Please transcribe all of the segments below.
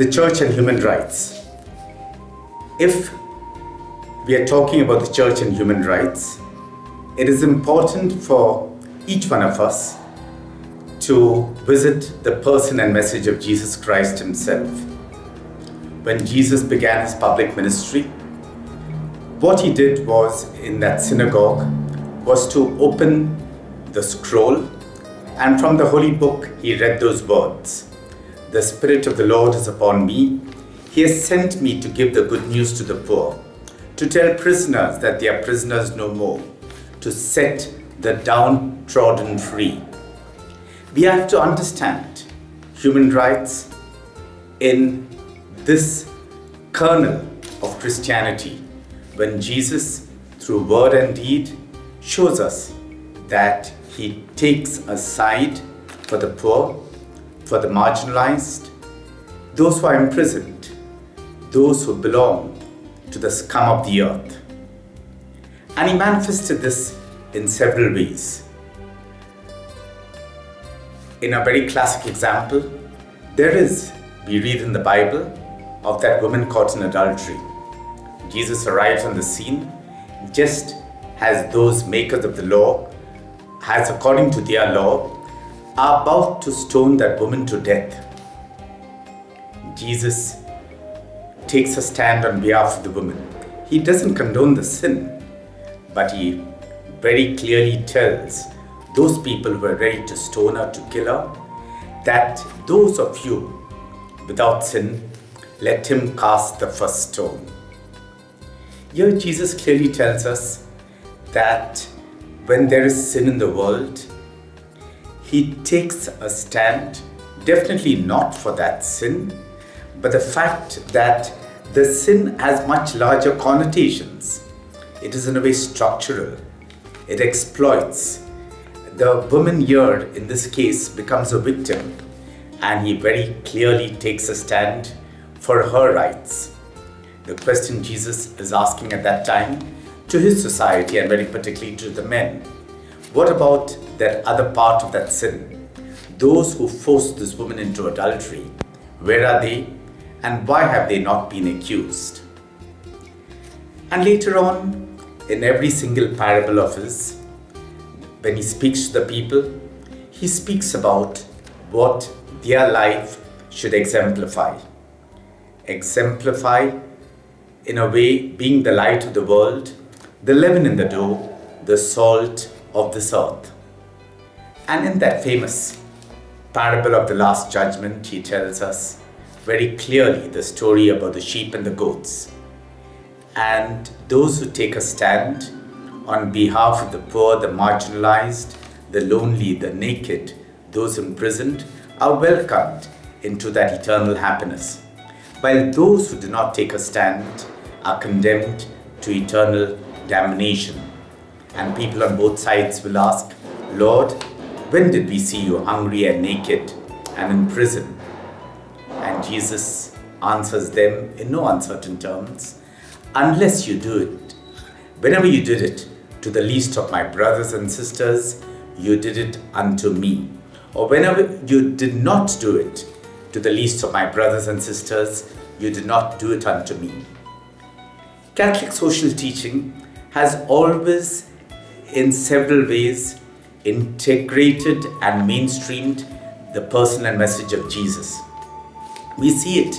the church and human rights. If we are talking about the church and human rights, it is important for each one of us to visit the person and message of Jesus Christ himself. When Jesus began his public ministry, what he did was, in that synagogue, was to open the scroll, and from the holy book he read those words: "The Spirit of the Lord is upon me. He has sent me to give the good news to the poor, to tell prisoners that they are prisoners no more, to set the downtrodden free." We have to understand human rights in this kernel of Christianity, when Jesus, through word and deed, shows us that he takes a side for the poor, for the marginalized, those who are imprisoned, those who belong to the scum of the earth. And he manifested this in several ways. In a very classic example, we read in the Bible of that woman caught in adultery. Jesus arrives on the scene just as those makers of the law, as according to their law, are about to stone that woman to death. Jesus takes a stand on behalf of the woman. He doesn't condone the sin, but he very clearly tells those people who are ready to stone her, to kill her, that those of you without sin, let him cast the first stone. Here Jesus clearly tells us that when there is sin in the world, he takes a stand, definitely not for that sin, but the fact that the sin has much larger connotations. It is in a way structural. It exploits. The woman here, in this case, becomes a victim, and he very clearly takes a stand for her rights. The question Jesus is asking at that time to his society, and very particularly to the men: what about that other part of that sin? Those who forced this woman into adultery, where are they, and why have they not been accused? And later on, in every single parable of his, when he speaks to the people, he speaks about what their life should exemplify. Exemplify, in a way, being the light of the world, the leaven in the dough, the salt of this earth. And in that famous parable of the Last Judgment, he tells us very clearly the story about the sheep and the goats. And those who take a stand on behalf of the poor, the marginalized, the lonely, the naked, those imprisoned, are welcomed into that eternal happiness, while those who do not take a stand are condemned to eternal damnation. And people on both sides will ask, "Lord, when did we see you hungry and naked and in prison?" And Jesus answers them in no uncertain terms: "Unless you do it, whenever you did it to the least of my brothers and sisters, you did it unto me. Or whenever you did not do it to the least of my brothers and sisters, you did not do it unto me." Catholic social teaching has always, in several ways, integrated and mainstreamed the person and message of Jesus. We see it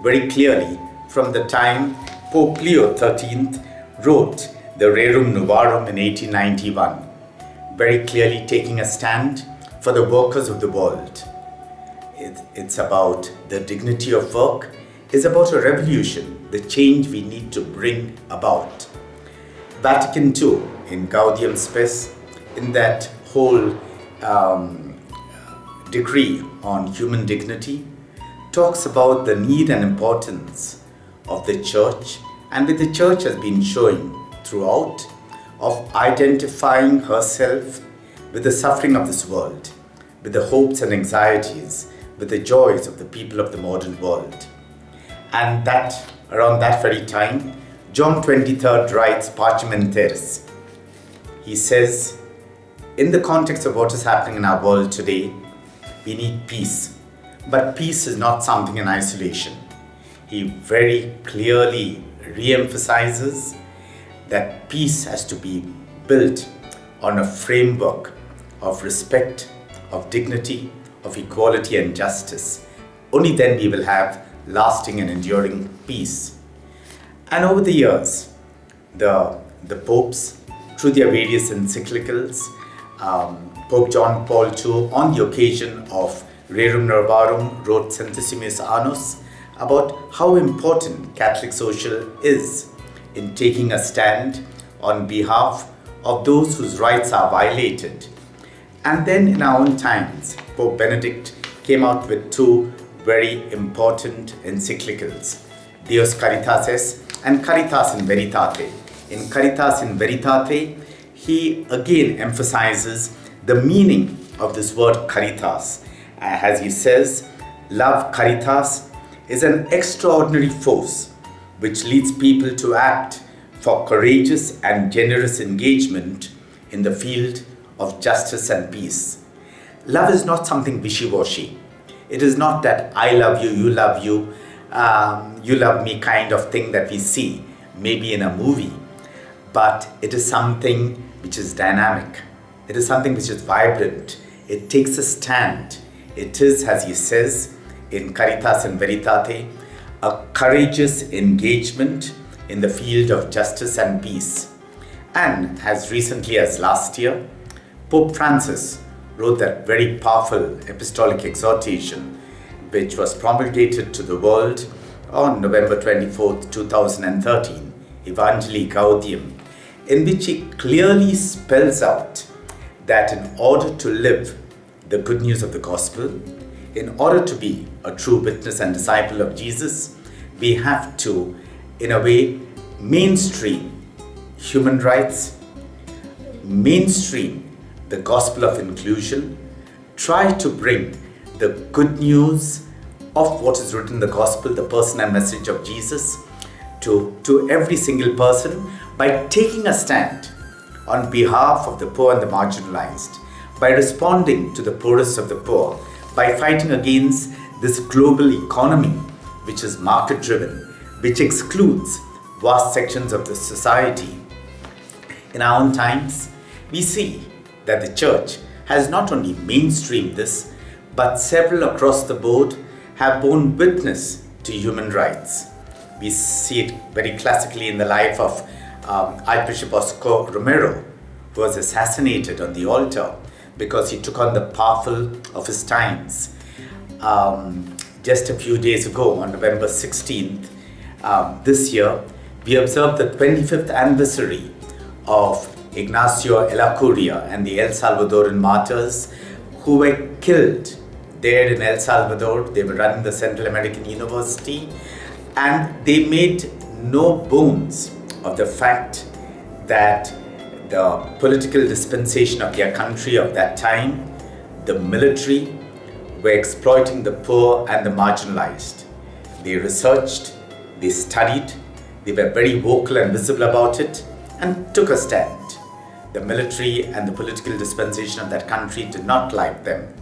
very clearly from the time Pope Leo XIII wrote the Rerum Novarum in 1891, very clearly taking a stand for the workers of the world. It's about the dignity of work. It's about a revolution, the change we need to bring about. Vatican II, in Gaudium Spes, in that whole decree on human dignity, talks about the need and importance of the church, and what the church has been showing throughout, of identifying herself with the suffering of this world, with the hopes and anxieties, with the joys of the people of the modern world. And that, around that very time, John 23rd writes Pacem Terris. He says, in the context of what is happening in our world today, we need peace. But peace is not something in isolation. he very clearly re-emphasizes that peace has to be built on a framework of respect, of dignity, of equality and justice. Only then we will have lasting and enduring peace. And over the years, the popes, through their various encyclicals, Pope John Paul II, on the occasion of Rerum Novarum, wrote Centesimus Annus about how important Catholic social is in taking a stand on behalf of those whose rights are violated. And then in our own times, Pope Benedict came out with two very important encyclicals, Deus Caritatis and Caritas in Veritate. In Caritas in Veritate, he again emphasizes the meaning of this word caritas. As he says, love, caritas, is an extraordinary force which leads people to act for courageous and generous engagement in the field of justice and peace. Love is not something wishy-washy. It is not that I love you, you love you, you love me kind of thing that we see, maybe in a movie. But it is something which is dynamic. It is something which is vibrant. It takes a stand. It is, as he says in Caritas in Veritate, a courageous engagement in the field of justice and peace. And as recently as last year, Pope Francis wrote that very powerful apostolic exhortation, which was promulgated to the world on November 24th, 2013, Evangelii Gaudium, in which he clearly spells out that in order to live the good news of the gospel, in order to be a true witness and disciple of Jesus, we have to, in a way, mainstream human rights, mainstream the gospel of inclusion, try to bring the good news of what is written in the gospel, the person and message of Jesus, to every single person by taking a stand on behalf of the poor and the marginalized, by responding to the poorest of the poor, by fighting against this global economy which is market-driven, which excludes vast sections of the society. In our own times, we see that the Church has not only mainstreamed this, but several across the board have borne witness to human rights. We see it very classically in the life of Archbishop Oscar Romero, who was assassinated on the altar because he took on the powerful of his times. Just a few days ago, on November 16th, this year, we observed the 25th anniversary of Ignacio Ellacuria and the El Salvadoran martyrs who were killed there in El Salvador. They were running the Central American University, and they made no bones of the fact that the political dispensation of their country of that time, the military, were exploiting the poor and the marginalized. They researched, they studied, they were very vocal and visible about it, and took a stand. The military and the political dispensation of that country did not like them,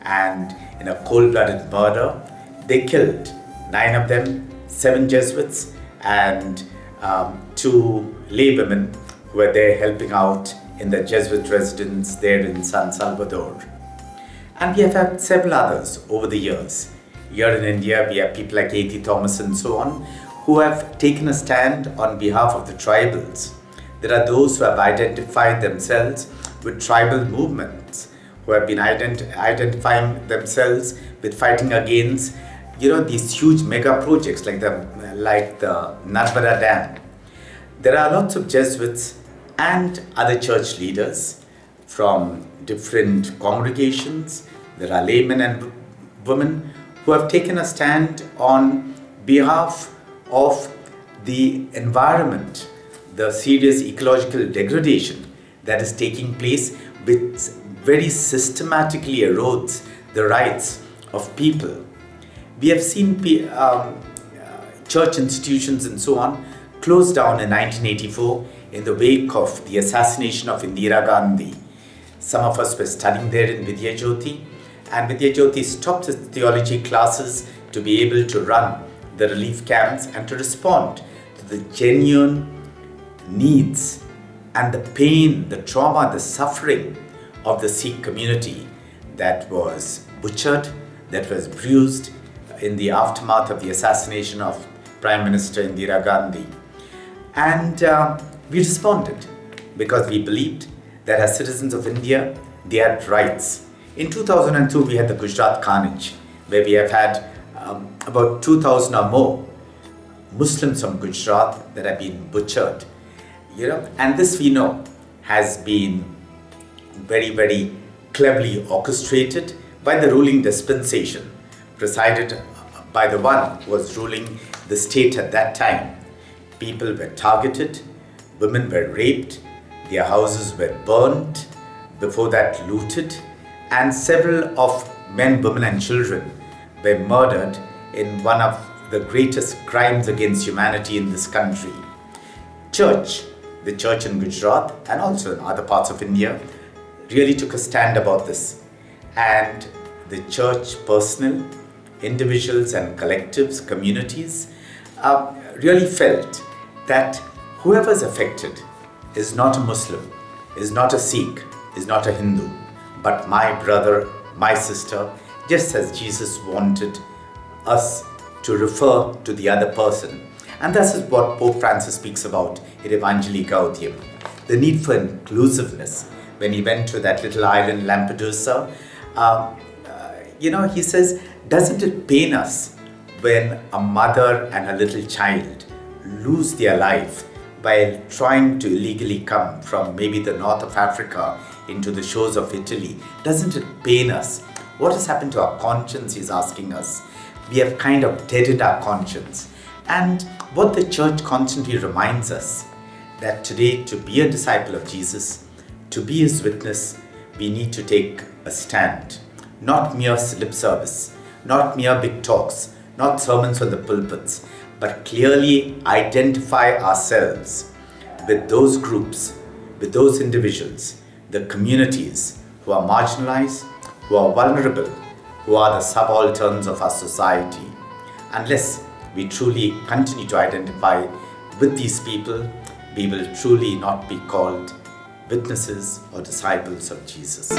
and in a cold-blooded murder, they killed 9 of them, 7 Jesuits and 2 laywomen who were there helping out in the Jesuit residence there in San Salvador. And we have had several others over the years. Here in India, we have people like A.T. Thomas and so on, who have taken a stand on behalf of the tribals. There are those who have identified themselves with tribal movements, who have been identifying themselves with fighting against, these huge mega projects like the Narmada Dam. There are lots of Jesuits and other church leaders from different congregations. There are laymen and women who have taken a stand on behalf of the environment, the serious ecological degradation that is taking place, which very systematically erodes the rights of people. We have seen church institutions and so on closed down in 1984 in the wake of the assassination of Indira Gandhi. Some of us were studying there in Vidyajyoti, and Vidyajyoti stopped its theology classes to be able to run the relief camps and to respond to the genuine needs and the pain, the trauma, the suffering of the Sikh community that was butchered, that was bruised in the aftermath of the assassination of Prime Minister Indira Gandhi. And we responded because we believed that as citizens of India, they had rights. In 2002, we had the Gujarat carnage, where we have had about 2,000 or more Muslims from Gujarat that have been butchered. And this we know has been very, very cleverly orchestrated by the ruling dispensation, presided by the one who was ruling the state at that time. People were targeted, women were raped, their houses were burnt, before that looted, and several of men, women and children were murdered in one of the greatest crimes against humanity in this country. The church in Gujarat and also in other parts of India really took a stand about this. And the church personnel, individuals and collectives, communities really felt that whoever is affected is not a Muslim, is not a Sikh, is not a Hindu, but my brother, my sister, just as Jesus wanted us to refer to the other person. And this is what Pope Francis speaks about in Evangelii Gaudium, the need for inclusiveness. When he went to that little island, Lampedusa, he says, doesn't it pain us when a mother and a little child lose their life while trying to illegally come from maybe the north of Africa into the shores of Italy? Doesn't it pain us? What has happened to our conscience, he's asking us. We have kind of deadened our conscience. And what the church constantly reminds us, that today to be a disciple of Jesus, to be his witness, we need to take a stand. Not mere lip service, not mere big talks, not sermons from the pulpits, but clearly identify ourselves with those groups, with those individuals, the communities who are marginalized, who are vulnerable, who are the subalterns of our society. Unless we truly continue to identify with these people, we will truly not be called witnesses or disciples of Jesus.